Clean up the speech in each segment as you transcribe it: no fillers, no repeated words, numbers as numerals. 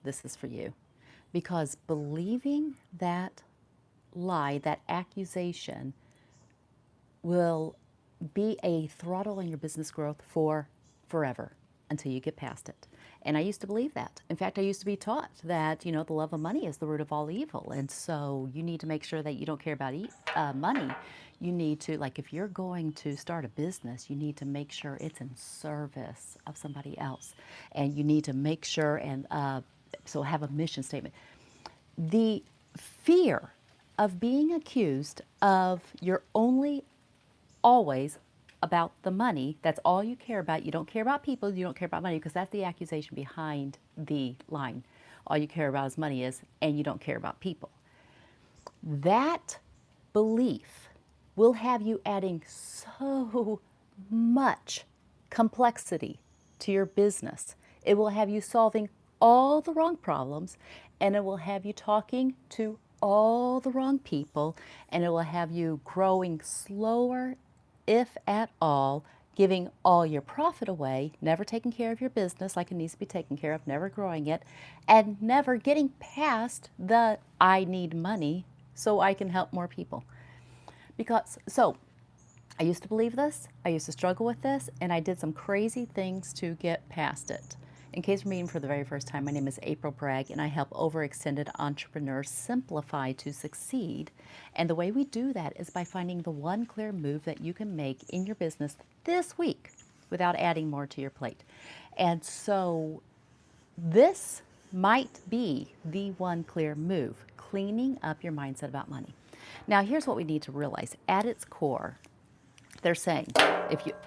this is for you. Because believing that lie, that accusation, will be a throttle in your business growth for forever until you get past it. And I used to believe that. In fact, I used to be taught that, the love of money is the root of all evil. And so you need to make sure that you don't care about money. You need to, like, if you're going to start a business, you need to make sure it's in service of somebody else. And you need to make sure so have a mission statement. The fear of being accused of you're only always about the money. That's all you care about. You don't care about people. You don't care about money, because that's the accusation behind the line. All you care about is money and you don't care about people. That belief will have you adding so much complexity to your business. It will have you solving all the wrong problems, and it will have you talking to all the wrong people, and it will have you growing slower, if at all, giving all your profit away, never taking care of your business like it needs to be taken care of, never growing it, and never getting past the I need money so I can help more people. So I used to believe this, I used to struggle with this, and I did some crazy things to get past it. In case you're meeting for the very first time, my name is April Bragg, and I help overextended entrepreneurs simplify to succeed. And the way we do that is by finding the one clear move that you can make in your business this week without adding more to your plate. And so this might be the one clear move, cleaning up your mindset about money. Now, here's what we need to realize. At its core, they're saying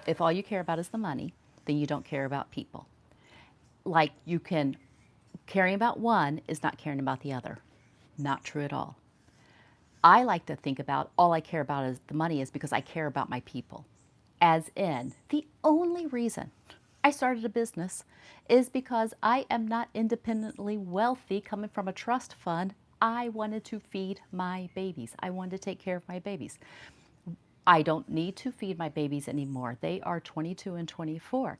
if all you care about is the money, then you don't care about people. Like, caring about one is not caring about the other. Not true at all. I like to think about all I care about is the money is because I care about my people. As in, the only reason I started a business is because I am not independently wealthy coming from a trust fund. I wanted to feed my babies. I wanted to take care of my babies. I don't need to feed my babies anymore. They are 22 and 24.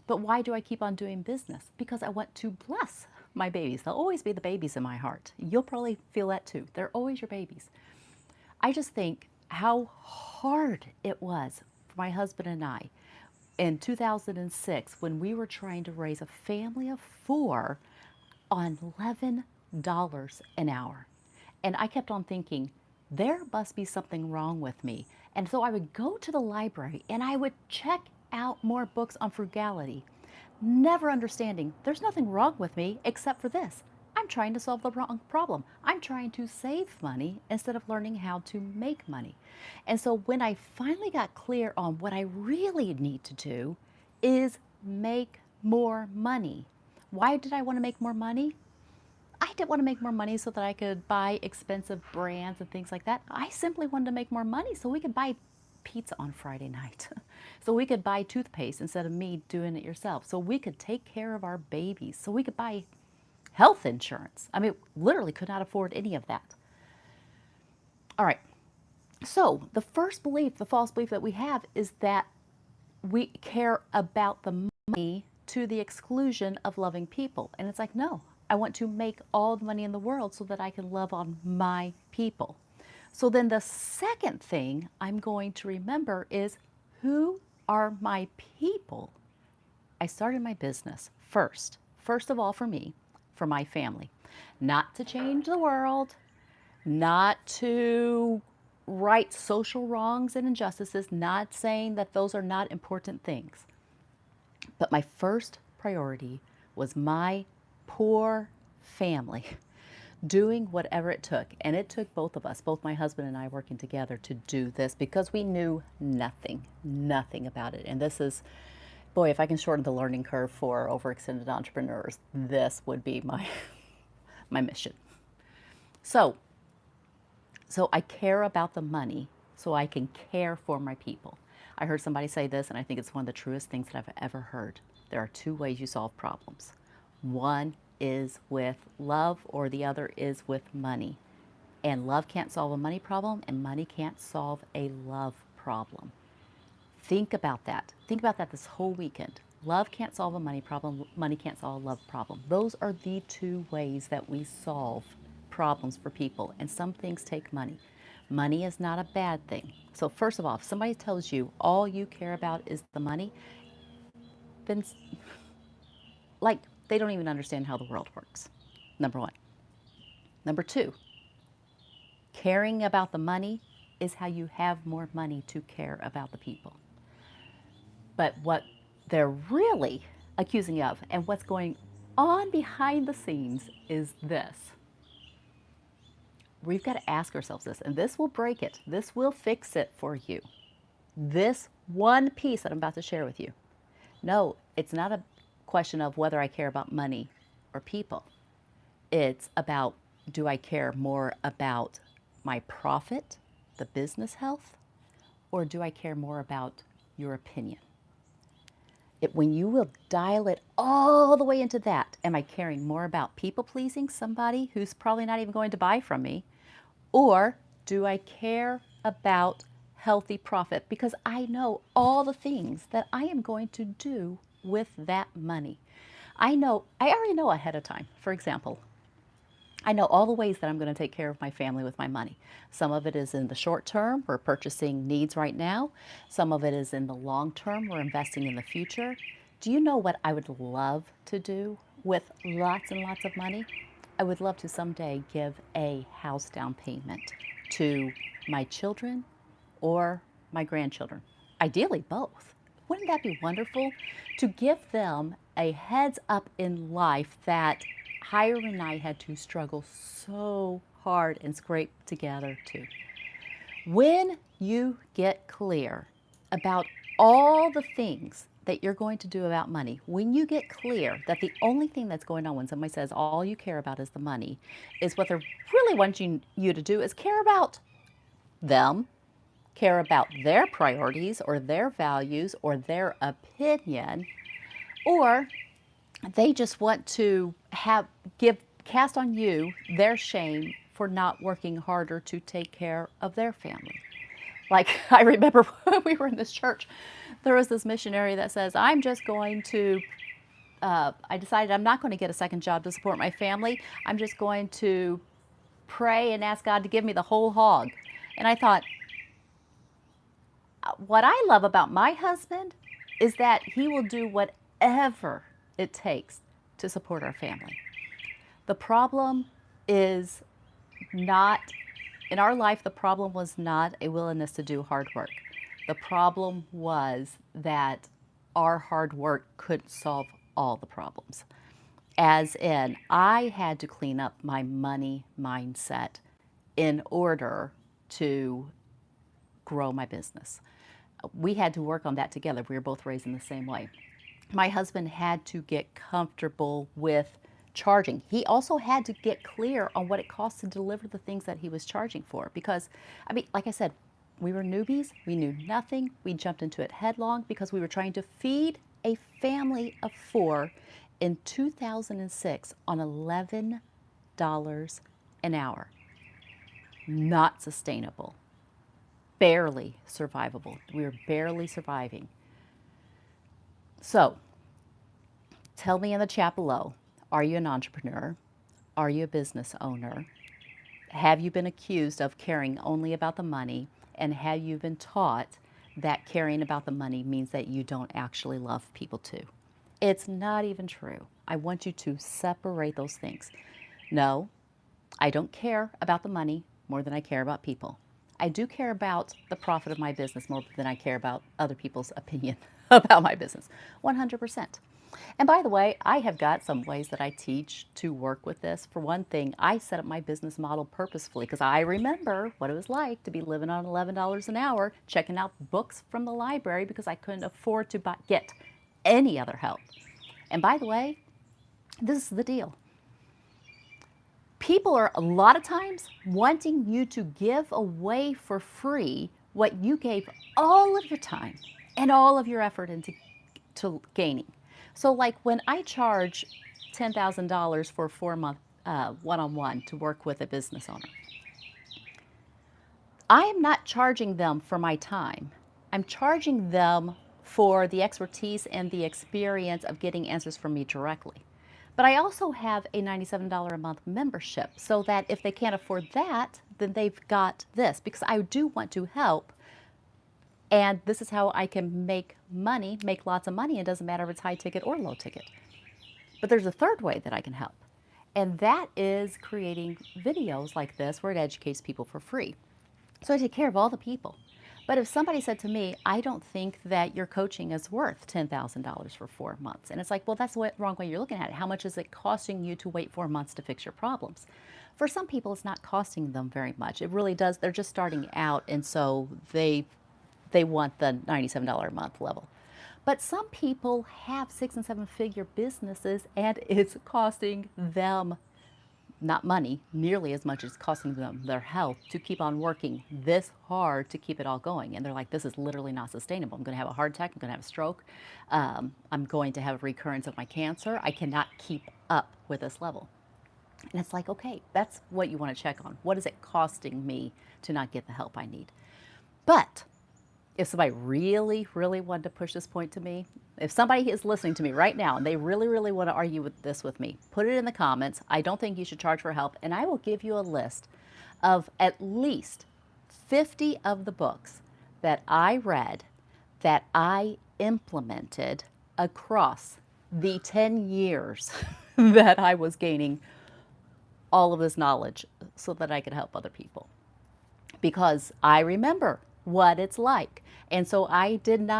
But why do I keep on doing business? Because I want to bless my babies. They'll always be the babies in my heart. You'll probably feel that too. They're always your babies. I just think how hard it was for my husband and I in 2006 when we were trying to raise a family of 4 on $11 an hour. And I kept on thinking, there must be something wrong with me. And so I would go to the library and I would check out more books on frugality, never understanding there's nothing wrong with me except for this. I'm trying to solve the wrong problem. I'm trying to save money instead of learning how to make money. And so when I finally got clear on what I really need to do is make more money. Why did I want to make more money? I didn't want to make more money so that I could buy expensive brands and things like that. I simply wanted to make more money so we could buy pizza on Friday night. So we could buy toothpaste instead of me doing it yourself. So we could take care of our babies. So we could buy health insurance. I mean, literally could not afford any of that. All right. So the first belief, the false belief that we have is that we care about the money to the exclusion of loving people. And it's like, no, I want to make all the money in the world so that I can love on my people. So then the second thing I'm going to remember is, who are my people? I started my business first of all for me, for my family. Not to change the world, not to right social wrongs and injustices, not saying that those are not important things. But my first priority was my poor family, doing whatever it took. And it took both of us, both my husband and I, working together to do this because we knew nothing about it. And this is, boy, if I can shorten the learning curve for overextended entrepreneurs, this would be my mission. So I care about the money so I can care for my people. I heard somebody say this, and I think it's one of the truest things that I've ever heard. There are 2 ways you solve problems. One is with love, or the other is with money. And love can't solve a money problem, and money can't solve a love problem. Think about that. Think about that this whole weekend. Love can't solve a money problem. Money can't solve a love problem. Those are the two ways that we solve problems for people. And some things take money. Money is not a bad thing. So, first of all, if somebody tells you all you care about is the money, then like they don't even understand how the world works. Number one. Number two, caring about the money is how you have more money to care about the people. But what they're really accusing you of and what's going on behind the scenes is this. We've got to ask ourselves this, and this will break it. This will fix it for you. This one piece that I'm about to share with you. No, it's not a question of whether I care about money or people. It's about, do I care more about my profit, the business health, or do I care more about your opinion? When you will dial it all the way into that, am I caring more about people pleasing somebody who's probably not even going to buy from me? Or do I care about healthy profit because I know all the things that I am going to do with that money? I already know ahead of time. For example, I know all the ways that I'm going to take care of my family with my money. Some of it is in the short term, we're purchasing needs right now. Some of it is in the long term, we're investing in the future. Do you know what I would love to do with lots and lots of money? I would love to someday give a house down payment to my children or my grandchildren. Ideally, both. Wouldn't that be wonderful? To give them a heads up in life that Hiram and I had to struggle so hard and scrape together too. When you get clear about all the things that you're going to do about money, when you get clear that the only thing that's going on when somebody says all you care about is the money, is what they're really wanting you to do is care about them, care about their priorities or their values or their opinion, or they just want to cast on you their shame for not working harder to take care of their family. Like I remember when we were in this church, there was this missionary that says, I decided I'm not going to get a second job to support my family. I'm just going to pray and ask God to give me the whole hog. And I thought, what I love about my husband is that he will do whatever it takes to support our family. The problem is not, in our life, the problem was not a willingness to do hard work. The problem was that our hard work couldn't solve all the problems. As in, I had to clean up my money mindset in order to grow my business. We had to work on that together. We were both raised in the same way. My husband had to get comfortable with charging. He also had to get clear on what it costs to deliver the things that he was charging for. Because, I mean, like I said, we were newbies. We knew nothing. We jumped into it headlong because we were trying to feed a family of 4 in 2006 on $11 an hour. Not sustainable. Barely survivable. We were barely surviving. So, tell me in the chat below, are you an entrepreneur? Are you a business owner? Have you been accused of caring only about the money? And have you been taught that caring about the money means that you don't actually love people too? It's not even true. I want you to separate those things. No, I don't care about the money more than I care about people. I do care about the profit of my business more than I care about other people's opinion about my business, 100%. And by the way, I have got some ways that I teach to work with this. For one thing, I set up my business model purposefully because I remember what it was like to be living on $11 an hour, checking out books from the library because I couldn't afford to get any other help. And by the way, this is the deal. People are a lot of times wanting you to give away for free what you gave all of your time and all of your effort into gaining. So like when I charge $10,000 for a 4-month one-on-one to work with a business owner, I am not charging them for my time. I'm charging them for the expertise and the experience of getting answers from me directly. But I also have a $97 a month membership so that if they can't afford that, then they've got this, because I do want to help. And this is how I can make money, make lots of money. It doesn't matter if it's high ticket or low ticket. But there's a third way that I can help. And that is creating videos like this where it educates people for free. So I take care of all the people. But if somebody said to me, I don't think that your coaching is worth $10,000 for 4 months. And it's like, well, that's the wrong way you're looking at it. How much is it costing you to wait 4 months to fix your problems? For some people, it's not costing them very much. It really does. They're just starting out. And so they want the $97 a month level. But some people have 6 and 7 figure businesses and it's costing them not money, nearly as much as costing them their health to keep on working this hard to keep it all going. And they're like, this is literally not sustainable. I'm going to have a heart attack. I'm going to have a stroke. I'm going to have a recurrence of my cancer. I cannot keep up with this level. And it's like, okay, that's what you want to check on. What is it costing me to not get the help I need? But if somebody really, really wanted to push this point to me, if somebody is listening to me right now and they really, really want to argue with me, put it in the comments. I don't think you should charge for help. And I will give you a list of at least 50 of the books that I read that I implemented across the 10 years that I was gaining all of this knowledge so that I could help other people. Because I remember what it's like. And so I didn't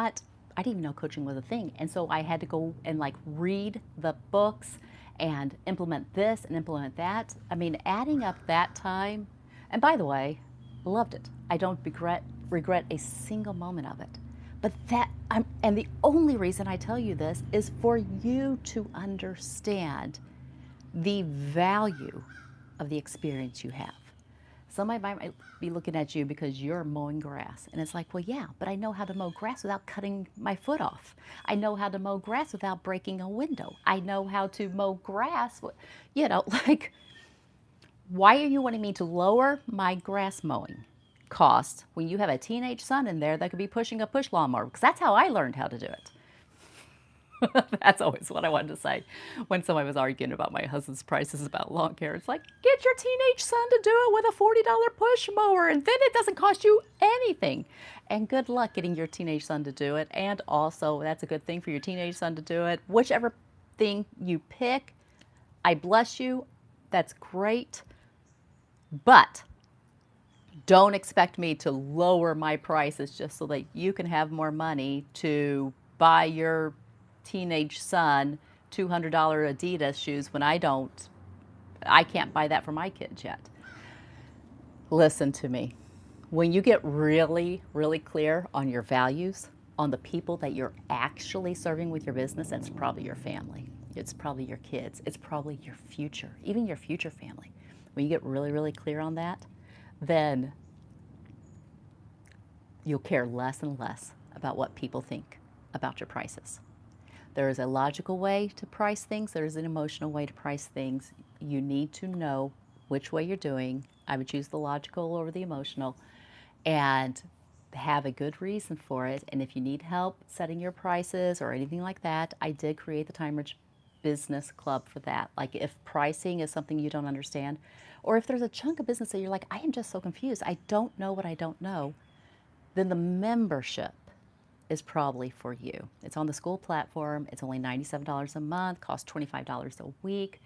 even know coaching was a thing. And so I had to go and like read the books and implement this and implement that. I mean, adding up that time, and by the way, loved it. I don't regret a single moment of it. But and the only reason I tell you this is for you to understand the value of the experience you have. Somebody might be looking at you because you're mowing grass. And it's like, well, yeah, but I know how to mow grass without cutting my foot off. I know how to mow grass without breaking a window. I know how to mow grass. Like, why are you wanting me to lower my grass mowing cost when you have a teenage son in there that could be pushing a push lawnmower? Because that's how I learned how to do it. That's always what I wanted to say when somebody was arguing about my husband's prices about lawn care. It's like, get your teenage son to do it with a $40 push mower, and then it doesn't cost you anything. And good luck getting your teenage son to do it. And also, that's a good thing for your teenage son to do it. Whichever thing you pick, I bless you. That's great. But don't expect me to lower my prices just so that you can have more money to buy your teenage son $200 Adidas shoes when I can't buy that for my kids yet. Listen to me. When you get really, really clear on your values, on the people that you're actually serving with your business, it's probably your family. It's probably your kids. It's probably your future, even your future family. When you get really, really clear on that, then you'll care less and less about what people think about your prices. There is a logical way to price things. There is an emotional way to price things. You need to know which way you're doing. I would choose the logical over the emotional and have a good reason for it. And if you need help setting your prices or anything like that, I did create the TimeRich Business Club for that. Like if pricing is something you don't understand, or if there's a chunk of business that you're like, I am just so confused. I don't know what I don't know. Then the membership is probably for you. It's on the school platform. It's only $97 a month, costs $25 a week.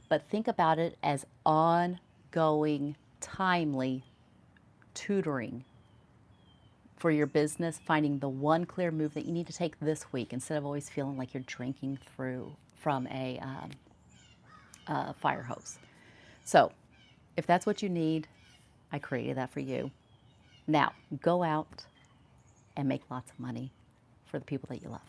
But think about it as ongoing, timely tutoring for your business, finding the one clear move that you need to take this week instead of always feeling like you're drinking through from a fire hose. So if that's what you need, I created that for you. Now, go out and make lots of money for the people that you love.